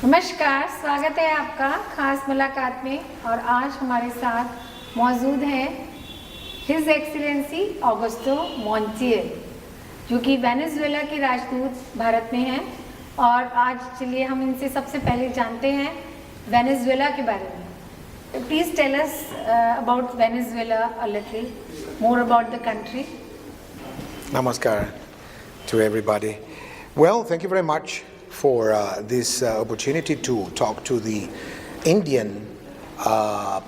नमस्कार, स्वागत है आपका खास मुलाकात में। और आज हमारे साथ मौजूद हैं हिज एक्सीलेंसी ऑगस्टो मॉन्टियल, जो कि वेनेजुएला के राजदूत भारत में हैं। और आज चलिए हम इनसे सबसे पहले जानते हैं वेनेजुएला के बारे में। Please tell us about Venezuela a little more about the country. Namaskar to everybody. Well, thank you very much for this opportunity to talk to the Indian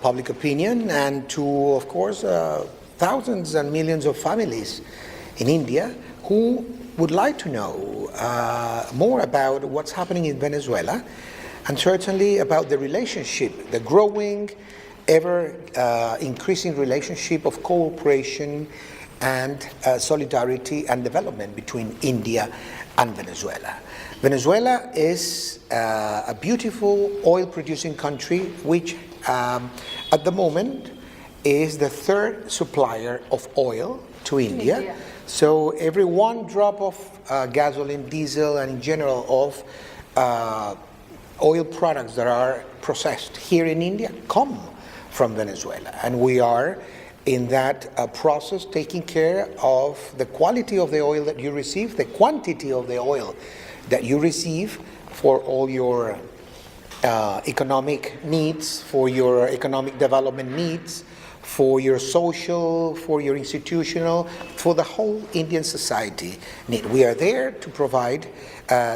public opinion and to, of course, thousands and millions of families in India who would like to know more about what's happening in Venezuela, and certainly about the relationship, the growing, ever increasing relationship of cooperation and solidarity and development between India and Venezuela. Venezuela is a beautiful oil-producing country which at the moment is the third supplier of oil to India. So every one drop of gasoline, diesel, and in general of oil products that are processed here in India come from Venezuela. And we are in that process taking care of the quality of the oil that you receive, the quantity of the oil that you receive for all your economic needs, for your economic development needs, for your social, for your institutional, for the whole Indian society need. We are there to provide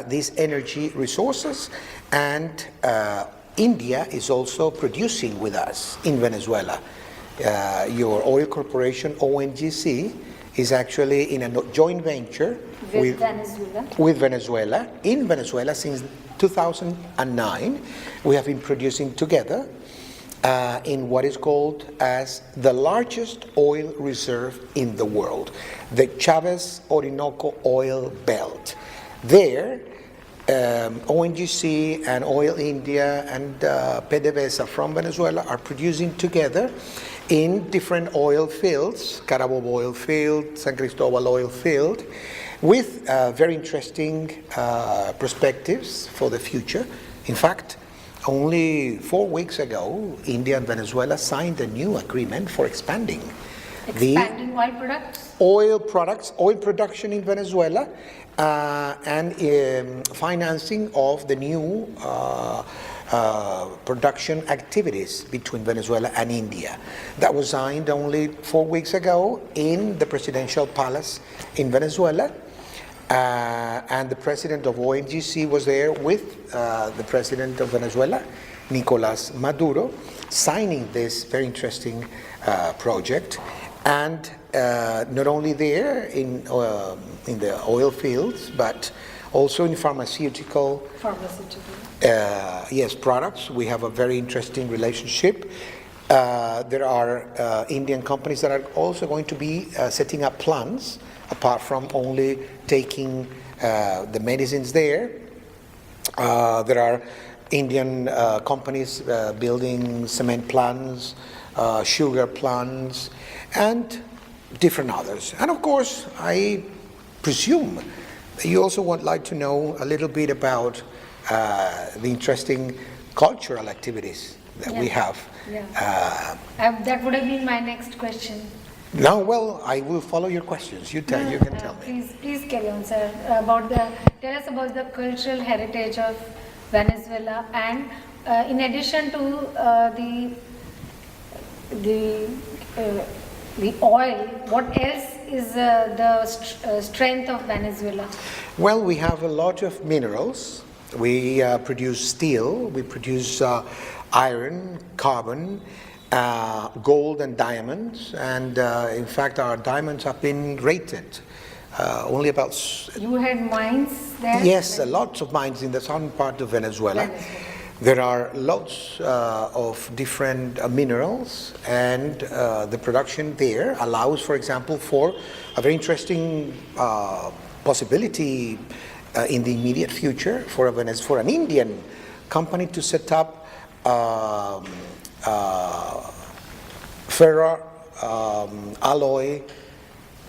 these energy resources, and India is also producing with us in Venezuela. Your oil corporation, ONGC, is actually in a joint venture with Venezuela. In Venezuela since 2009. We have been producing together in what is called as the largest oil reserve in the world, the Chavez Orinoco Oil Belt. There, ONGC and Oil India and PDVSA from Venezuela are producing together in different oil fields, Carabobo oil field, San Cristobal oil field, with very interesting perspectives for the future. In fact, only 4 weeks ago, India and Venezuela signed a new agreement for expanding oil products? Oil production in Venezuela, and financing of the new production activities between Venezuela and India. That was signed only 4 weeks ago in the presidential palace in Venezuela, and the president of ONGC was there with the president of Venezuela, Nicolas Maduro, signing this very interesting project. And not only there in the oil fields, but also in pharmaceutical products. We have a very interesting relationship. There are Indian companies that are also going to be setting up plants, apart from only taking the medicines there. There are Indian companies building cement plants, sugar plants, and different others. And of course, I presume that you also would like to know a little bit about the interesting cultural activities that we have. That would have been my next question. No, well, I will follow your questions. You can tell me. Please carry on, sir. Tell us about the cultural heritage of Venezuela, and in addition to the oil, what else is the strength of Venezuela? Well, we have a lot of minerals. We produce steel, we produce iron, carbon, gold and diamonds, and in fact our diamonds have been rated. Only about... You had mines there? Yes, lots of mines in the southern part of Venezuela. There are lots of different minerals, and the production there allows, for example, for a very interesting possibility in the immediate future for an Indian company to set up ferro alloy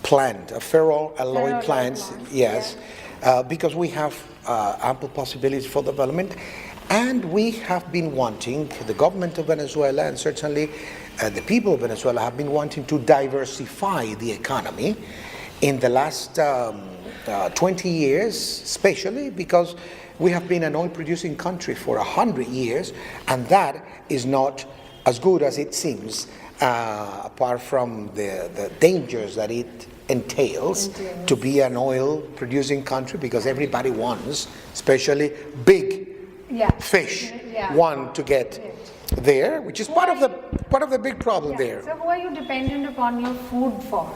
plant, a ferro alloy plant, yes, because we have ample possibilities for development. And we have been wanting, the government of Venezuela and certainly the people of Venezuela have been wanting to diversify the economy in the last 20 years, especially because we have been an oil-producing country for 100 years, and that is not as good as it seems, apart from the dangers that it entails to be an oil-producing country, because everybody wants, especially big fish, want to get there, which is part of the big problem there. So who are you dependent upon your food for?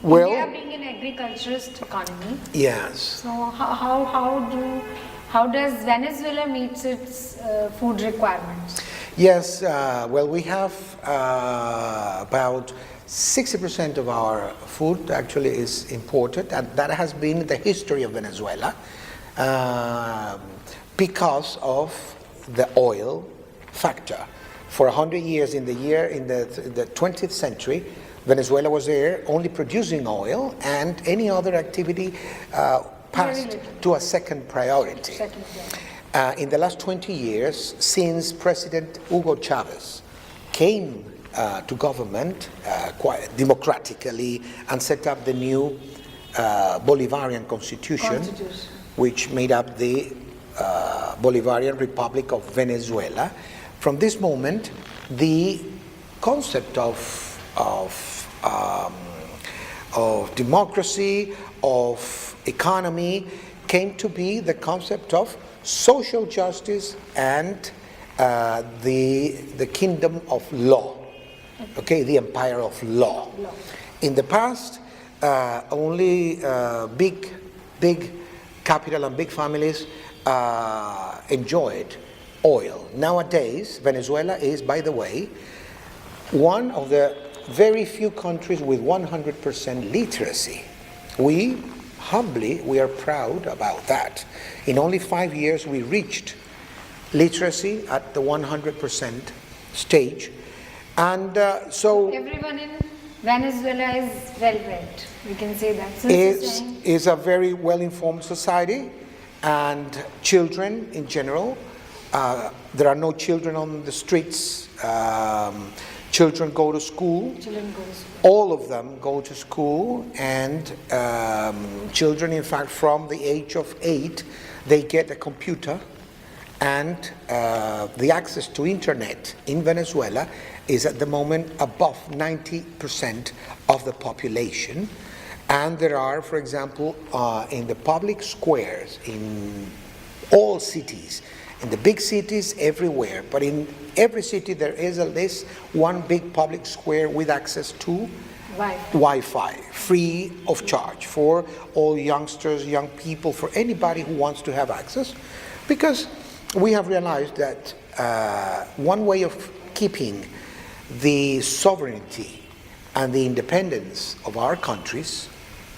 Well, India being an agriculturist economy. yes. So how does Venezuela meet its food requirements? Yes, well, we have about 60% of our food actually is imported, and that has been the history of Venezuela because of the oil factor. For 100 years in the 20th century, Venezuela was there only producing oil, and any other activity passed to a second priority. In the last 20 years, since President Hugo Chavez came to government quite democratically and set up the new Bolivarian Constitution, which made up the Bolivarian Republic of Venezuela, from this moment, the concept of democracy, of economy, came to be the concept of social justice and the kingdom of law, okay, the empire of law. In the past, only big capital and big families enjoyed oil. Nowadays, Venezuela is, by the way, one of the very few countries with 100% literacy. We are proud about that. In only 5 years, we reached literacy at the 100% stage. And so everyone in Venezuela is well-read. We can say that. So is a very well-informed society, and children in general. There are no children on the streets. Children go to school. All of them go to school, and children, in fact, from the age of 8, they get a computer, and the access to internet in Venezuela is at the moment above 90% of the population. And there are, for example, in the public squares in all cities, in the big cities everywhere, but in every city there is at least one big public square with access to Wi-Fi, free of charge for all youngsters, young people, for anybody who wants to have access, because we have realized that one way of keeping the sovereignty and the independence of our countries,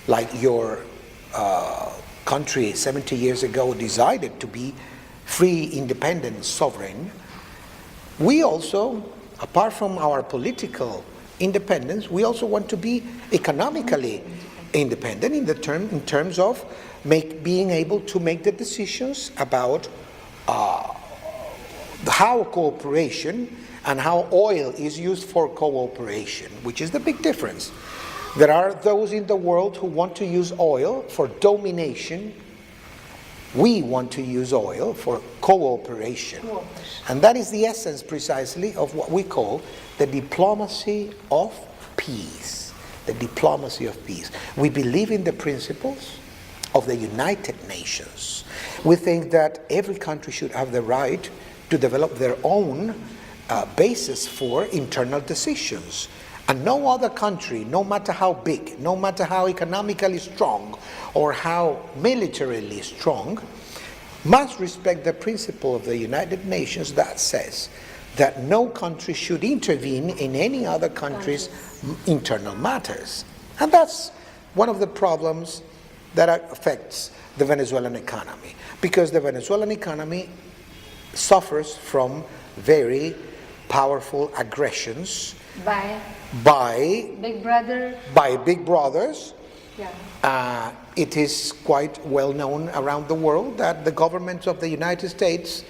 like your country 70 years ago decided to be free, independent, sovereign, we also, apart from our political independence, we also want to be economically independent in terms of being able to make the decisions about how cooperation and how oil is used for cooperation, which is the big difference. There are those in the world who want to use oil for domination. We want to use oil for cooperation. And that is the essence precisely of what we call the diplomacy of peace. The diplomacy of peace. We believe in the principles of the United Nations. We think that every country should have the right to develop their own basis for internal decisions. And no other country, no matter how big, no matter how economically strong or how militarily strong, must respect the principle of the United Nations that says that no country should intervene in any other country's internal matters. And that's one of the problems that affects the Venezuelan economy, because the Venezuelan economy suffers from very powerful aggressions by big brothers Yeah. It is quite well known around the world that the governments of the United States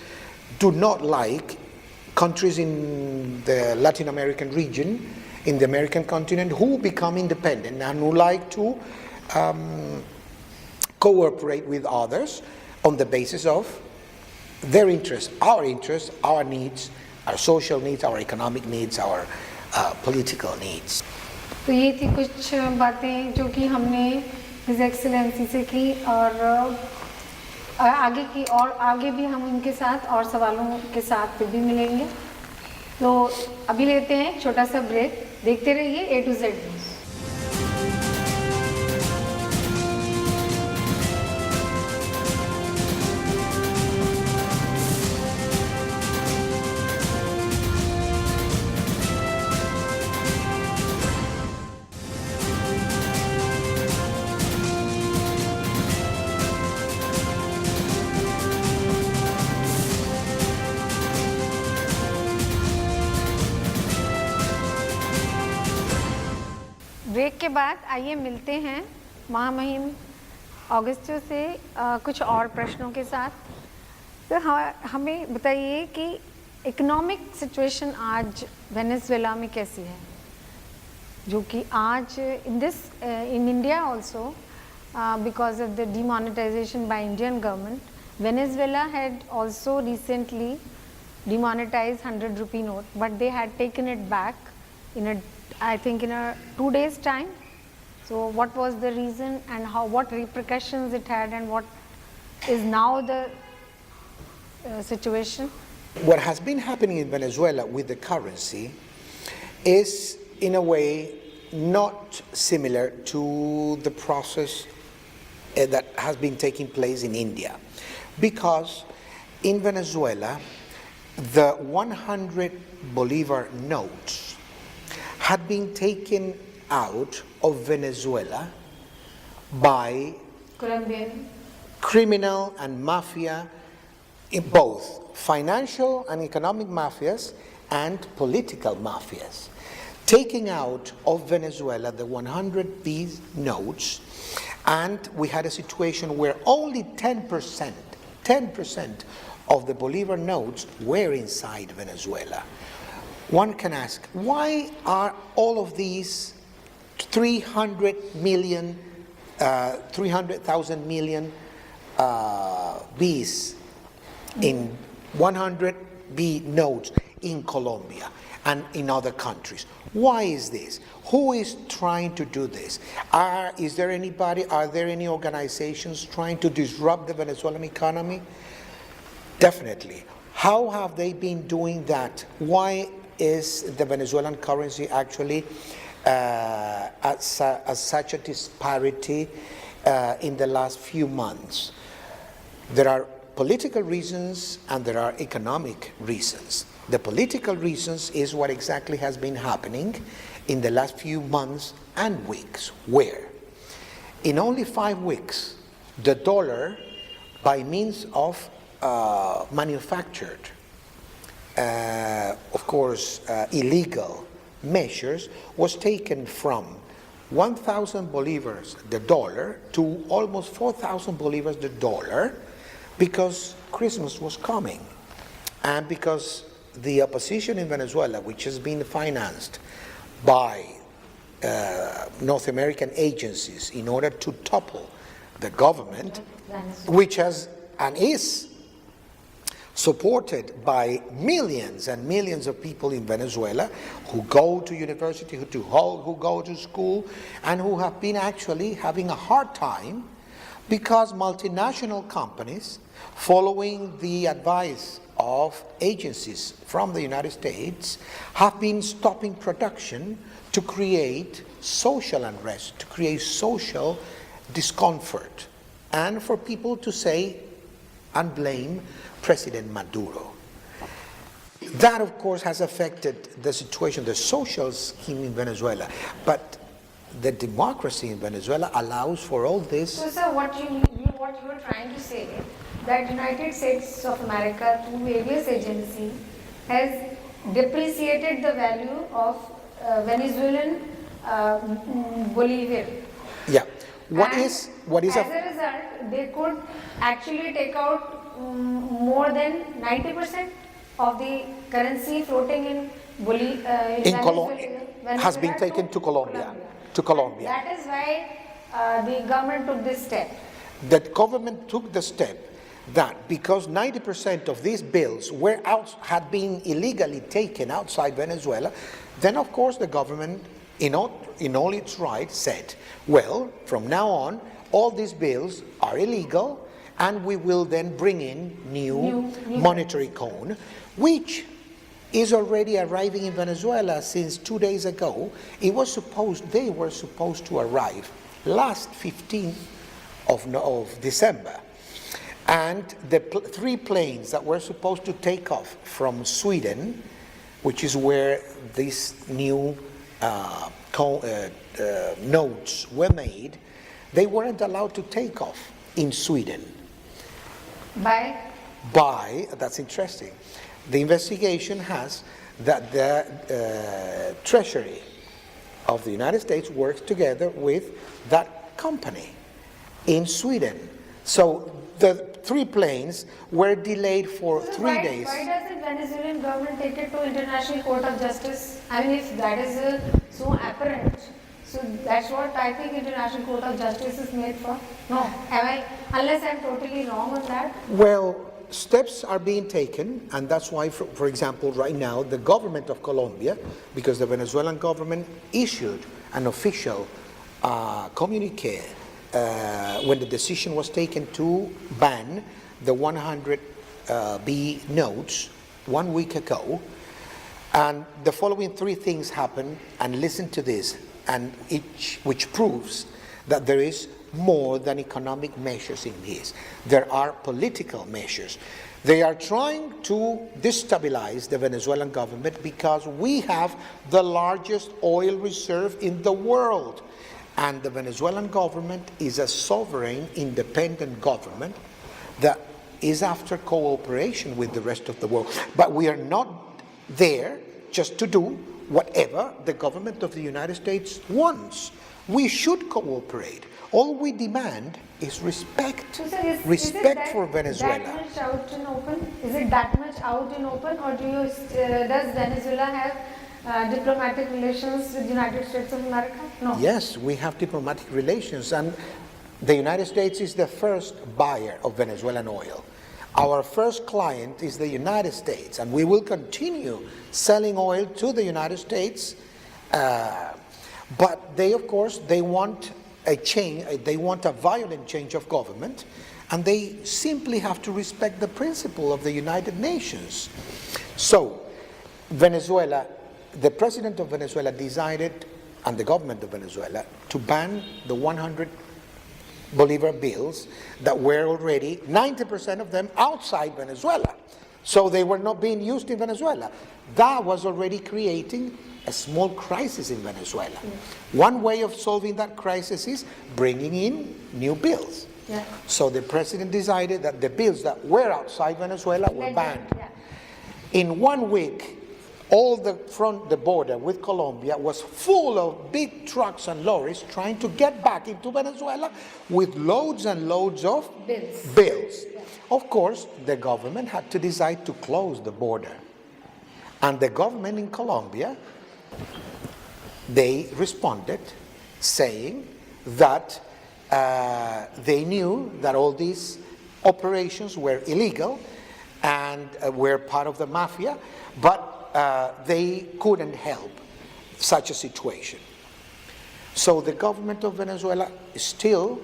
do not like countries in the Latin American region, in the American continent, who become independent and who like to cooperate with others on the basis of their interests, our needs, our social needs, our economic needs, our political needs. तो ये थी कुछ बातें जो कि हमने his excellency से की और आगे की और आगे भी हम उनके साथ और सवालों के साथ फिर भी मिलेंगे। तो अभी लेते हैं छोटा सा ब्रेक, देखते रहिए A2Z न्यूज़। ब्रेक के बाद आइए मिलते हैं महामहिम ऑगस्टो से कुछ और प्रश्नों के साथ। तो हमें बताइए कि इकोनॉमिक सिचुएशन आज वेनेजुएला में कैसी है, जो कि आज in India also because of the demonetisation by Indian government, Venezuela had also recently demonetized 100 rupee note, but they had taken it back I think in a 2 days time. So what was the reason and what repercussions it had, and what is now the situation? What has been happening in Venezuela with the currency is in a way not similar to the process that has been taking place in India, because in Venezuela the 100 Bolivar notes had been taken out of Venezuela by Colombian criminal and mafia, in both financial and economic mafias and political mafias, taking out of Venezuela the 100 B's notes, and we had a situation where only 10% of the Bolivar notes were inside Venezuela. One can ask, why are all of these 300,000 million B's in 100 B notes in Colombia and in other countries? Why is this? Who is trying to do this? Are there any organizations trying to disrupt the Venezuelan economy? Definitely. How have they been doing that? Why is the Venezuelan currency actually at such a disparity in the last few months? There are political reasons and there are economic reasons. The political reasons is what exactly has been happening in the last few months and weeks, where in only 5 weeks the dollar, by means of manufactured, of course, illegal measures, was taken from 1,000 bolivars the dollar to almost 4,000 bolivars the dollar, because Christmas was coming and because the opposition in Venezuela, which has been financed by North American agencies in order to topple the government, which has and is supported by millions and millions of people in Venezuela who go to university, who go to school, and who have been actually having a hard time because multinational companies, following the advice of agencies from the United States, have been stopping production to create social unrest, to create social discomfort, and for people to say and blame President Maduro. That, of course, has affected the situation, the social scheme in Venezuela. But the democracy in Venezuela allows for all this. So, sir, what you're trying to say, that United States of America, through various agencies, has depreciated the value of Venezuelan Bolivar. Yeah. What And is as a result, they could actually take out more than 90% of the currency floating in Venezuela has been taken to Colombia. To Colombia. That is why the government took this step. The government took the step that because 90% of these bills had been illegally taken outside Venezuela, then of course the government, in all its right, said, well, from now on, all these bills are illegal, and we will then bring in new monetary cone, which is already arriving in Venezuela since 2 days ago. They were supposed to arrive last 15th of December. And the 3 planes that were supposed to take off from Sweden, which is where these new notes were made, they weren't allowed to take off in Sweden. That's interesting. The investigation has that the Treasury of the United States works together with that company in Sweden. So the 3 planes were delayed for 3 days. Why does the Venezuelan government take it to International Court of Justice? I mean, if that is so apparent, so that's what I think International Court of Justice is made for. No, unless I'm totally wrong on that. Well, steps are being taken, and that's why, for example, right now, the government of Colombia, because the Venezuelan government issued an official communique when the decision was taken to ban the 100B notes 1 week ago, and the following 3 things happened, and listen to this, and which proves that there is more than economic measures in this. There are political measures. They are trying to destabilize the Venezuelan government because we have the largest oil reserve in the world. And the Venezuelan government is a sovereign, independent government that is after cooperation with the rest of the world. But we are not there just to do whatever the government of the United States wants. We should cooperate. All we demand is respect. So, Respect for Venezuela. That much out in open? Is it that much out in open, or does Venezuela have diplomatic relations with the United States of America? No. Yes, we have diplomatic relations, and the United States is the first buyer of Venezuelan oil. Our first client is the United States, and we will continue selling oil to the United States. But they, of course, they want a change. They want a violent change of government, and they simply have to respect the principle of the United Nations. So, Venezuela, the president of Venezuela decided, and the government of Venezuela, to ban the 100 Bolivar bills that were already 90% of them outside Venezuela. So they were not being used in Venezuela. That was already creating a small crisis in Venezuela. One way of solving that crisis is bringing in new bills. Yeah. So the president decided that the bills that were outside Venezuela were banned. Yeah. In 1 week, all the border with Colombia was full of big trucks and lorries trying to get back into Venezuela with loads and loads of bills. Yeah. Of course, the government had to decide to close the border. And the government in Colombia, they responded saying that they knew that all these operations were illegal and were part of the mafia, but they couldn't help such a situation. So the government of Venezuela is still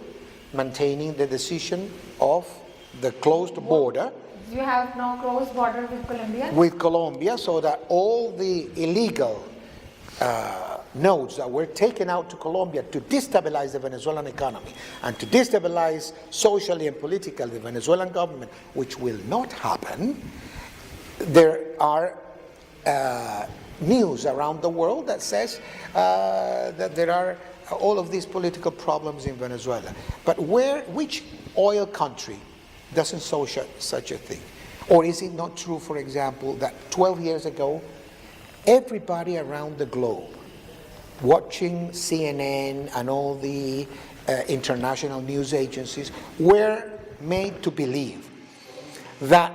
maintaining the decision of the closed border. You have now closed border with Colombia? With Colombia, so that all the illegal notes that were taken out to Colombia to destabilize the Venezuelan economy and to destabilize socially and politically the Venezuelan government, which will not happen. There are news around the world that says that there are all of these political problems in Venezuela. But which oil country doesn't show such a thing? Or is it not true, for example, that 12 years ago, everybody around the globe watching CNN and all the international news agencies were made to believe that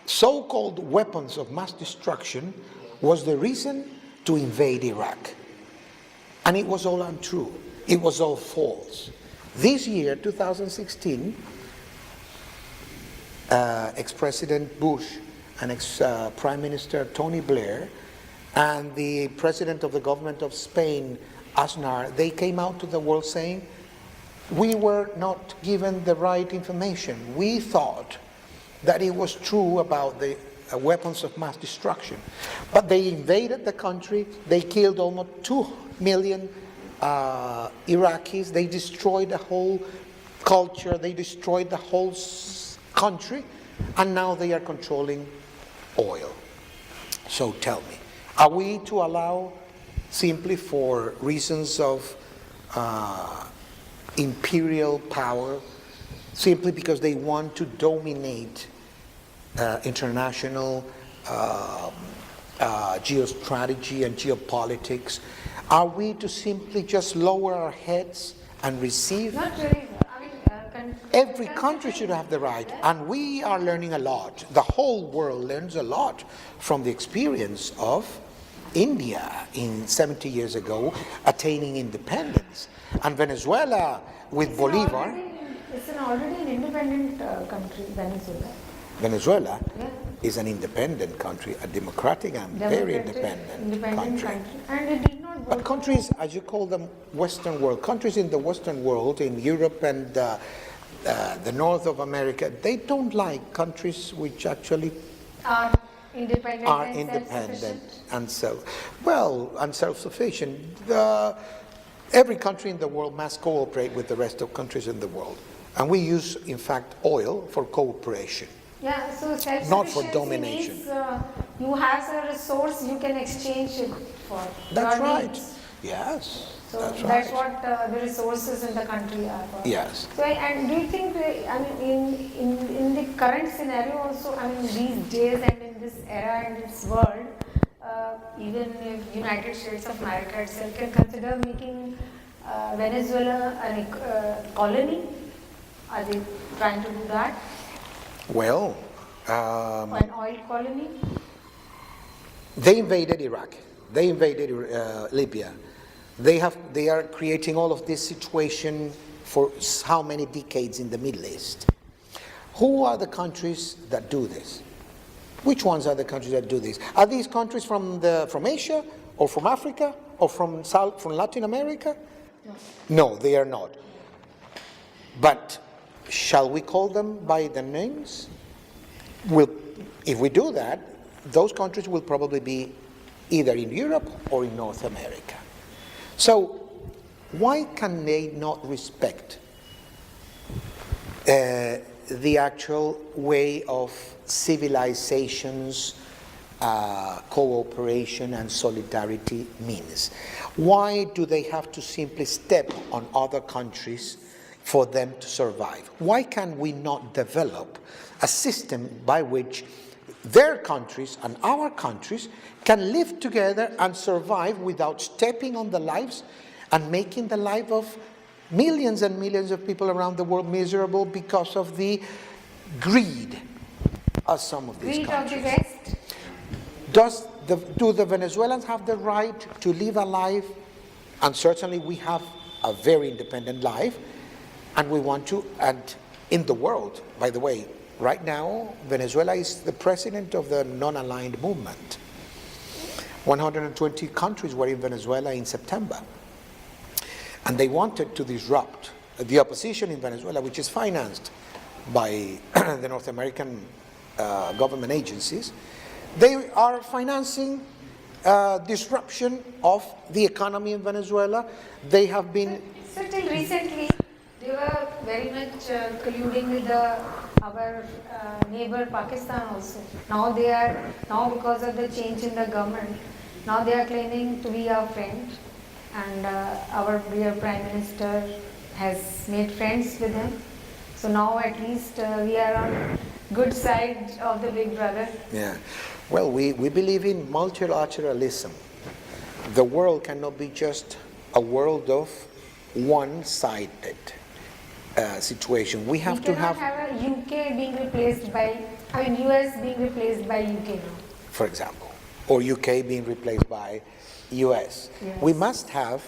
so-called weapons of mass destruction was the reason to invade Iraq. And it was all untrue. It was all false. This year, 2016, ex-President Bush and ex-Prime Minister Tony Blair and the President of the government of Spain, Aznar, they came out to the world saying, we were not given the right information. We thought that it was true about the weapons of mass destruction. But they invaded the country, they killed almost 2 million Iraqis, they destroyed the whole culture, they destroyed the whole country, and now they are controlling oil. So tell me, are we to allow, simply for reasons of imperial power, simply because they want to dominate international geostrategy and geopolitics, are we to simply just lower our heads and receive? Not really. I mean, every country should have the right, and we are learning a lot. The whole world learns a lot from the experience of India in 70 years ago attaining independence, and Venezuela with Bolivar. It's already an independent country, Venezuela. Venezuela Yeah. is an independent country, a democratic and very independent country. And it did not But work. countries, as you call them, Western world, countries in the Western world, in Europe and the north of America, they don't like countries which actually Are independent are and independent self-sufficient. and self-sufficient. Every country in the world must cooperate with the rest of countries in the world. And we use, in fact, oil for cooperation. Yeah, so self-sufficiency Not for domination. means you have a resource you can exchange it for. That's your right. needs. Yes, So that's that's right. what the resources in the country are for. Yes. So and do you think, I mean, in the current scenario also, I mean, these days and in this era and this world, even if United States of America itself can consider making Venezuela a colony? Are they trying to do that? Well, Or an oil colony? they invaded Iraq. They invaded Libya. They are creating all of this situation for how many decades in the Middle East. Who are the countries that do this? Which ones are the countries that do this? Are these countries from Asia or from Africa or from Latin America? No, they are not. But shall we call them by their names? If we do that, those countries will probably be either in Europe or in North America. So why can they not respect the actual way of civilizations, cooperation and solidarity means? Why do they have to simply step on other countries for them to survive? Why can we not develop a system by which their countries and our countries can live together and survive without stepping on the lives and making the life of millions and millions of people around the world miserable because of the greed of some of these Greed countries? of the West? Do the Venezuelans have the right to live a life? And certainly we have a very independent life, and we want to, and in the world, by the way, right now, Venezuela is the president of the non-aligned movement. 120 countries were in Venezuela in September. And they wanted to disrupt the opposition in Venezuela, which is financed by the North American government agencies. They are financing disruption of the economy in Venezuela. They have been... So till recently, they were very much colluding with our neighbor Pakistan also. Now because of the change in the government, now they are claiming to be our friend, and our dear Prime Minister has made friends with them. So now at least we are on good side of the big brother. Yeah. Well, we believe in multilateralism. The world cannot be just a world of one-sided situation. We have to cannot have, a UK being replaced by, US being replaced by UK now. for example, or UK being replaced by US. Yes. We must have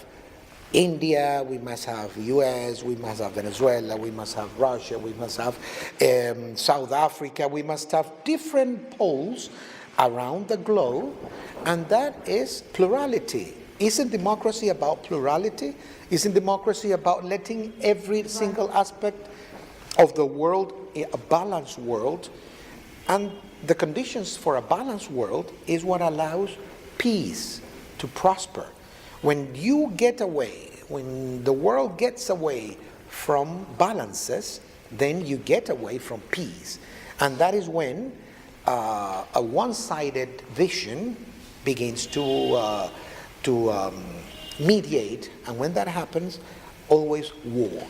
India, we must have US, we must have Venezuela, we must have Russia, we must have South Africa, we must have different poles around the globe, and that is plurality. Isn't democracy about plurality? Isn't democracy about letting every single aspect of the world, a balanced world? And the conditions for a balanced world is what allows peace to prosper. When you get away, when the world gets away from balances, then you get away from peace. And that is when a one-sided vision begins to mediate, and when that happens, always war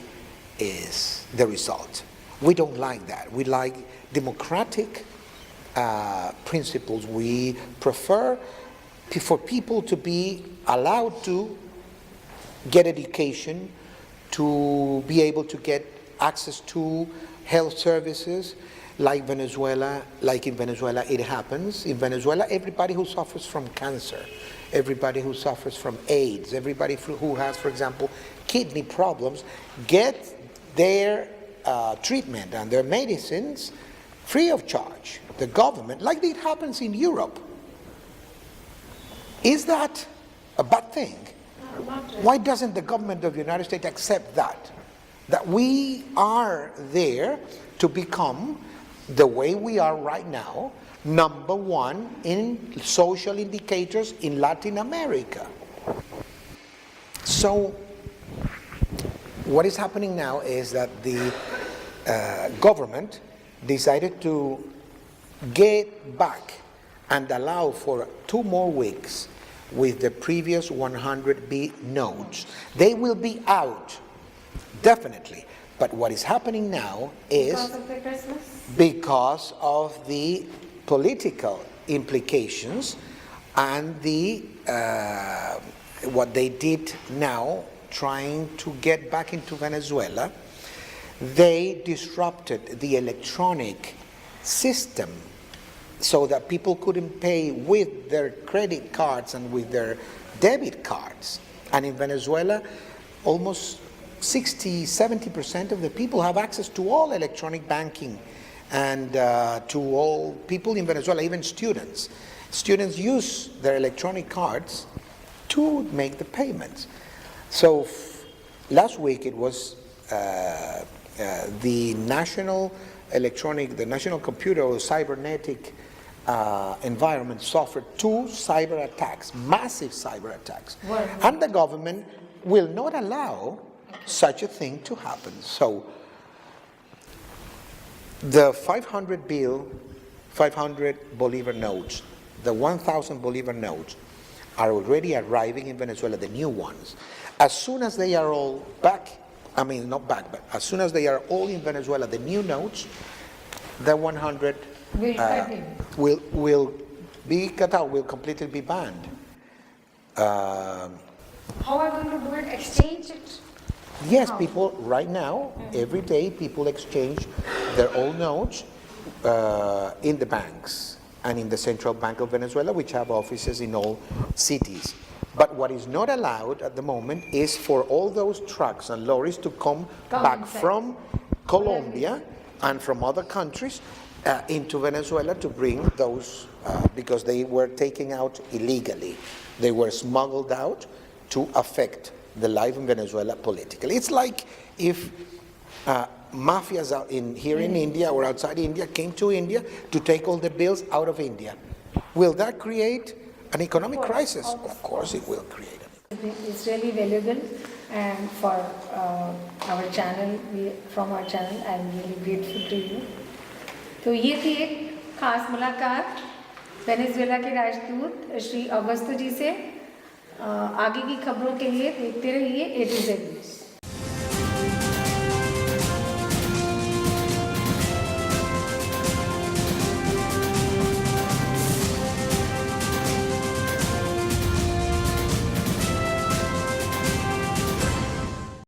is the result. We don't like that. We like democratic principles. We prefer for people to be allowed to get education, to be able to get access to health services, like Venezuela, like in Venezuela it happens. In Venezuela, everybody who suffers from cancer, everybody who suffers from AIDS, everybody who has, for example, kidney problems, get their treatment and their medicines free of charge. The government, like it happens in Europe. Is that a bad thing? Why doesn't the government of the United States accept that? That we are there to become, the way we are right now, number one in social indicators in Latin America. So what is happening now is that the government decided to get back and allow for 2 more weeks with the previous 100B nodes. They will be out, definitely. But what is happening now is Because of the Christmas? because of the political implications and the what they did now, trying to get back into Venezuela. They disrupted the electronic system so that people couldn't pay with their credit cards and with their debit cards. And in Venezuela, almost 60-70% of the people have access to all electronic banking, and to all people in Venezuela, even students. Students use their electronic cards to make the payments. So last week it was the national computer or cybernetic environment suffered 2 cyber attacks, massive cyber attacks. Wow. And the government will not allow such a thing to happen. So the 500 Bolivar notes, the 1,000 Bolivar notes are already arriving in Venezuela, the new ones. As soon as they are all back, not back, but as soon as they are all in Venezuela, the new notes, the 100 will be cut out, will completely be banned. How are you going to do it? Exchange it? Yes, How? people right now, every day, people exchange their old notes in the banks and in the Central Bank of Venezuela, which have offices in all cities. But what is not allowed at the moment is for all those trucks and lorries to come back inside. from Colombia and from other countries into Venezuela to bring those, because they were taken out illegally. They were smuggled out to affect the life in Venezuela politically. It's like if mafias out here in India or outside India came to India to take all the bills out of India. Will that create an economic crisis? Of course it will create it. It's really valuable, and for our channel, from our channel, I am really grateful to you. तो ये थी एक खास मुलाकात Venezuela के राजदूत Shri Augusto जी से। आगे की खबरों के लिए देखते रहिए A2Z न्यूज़।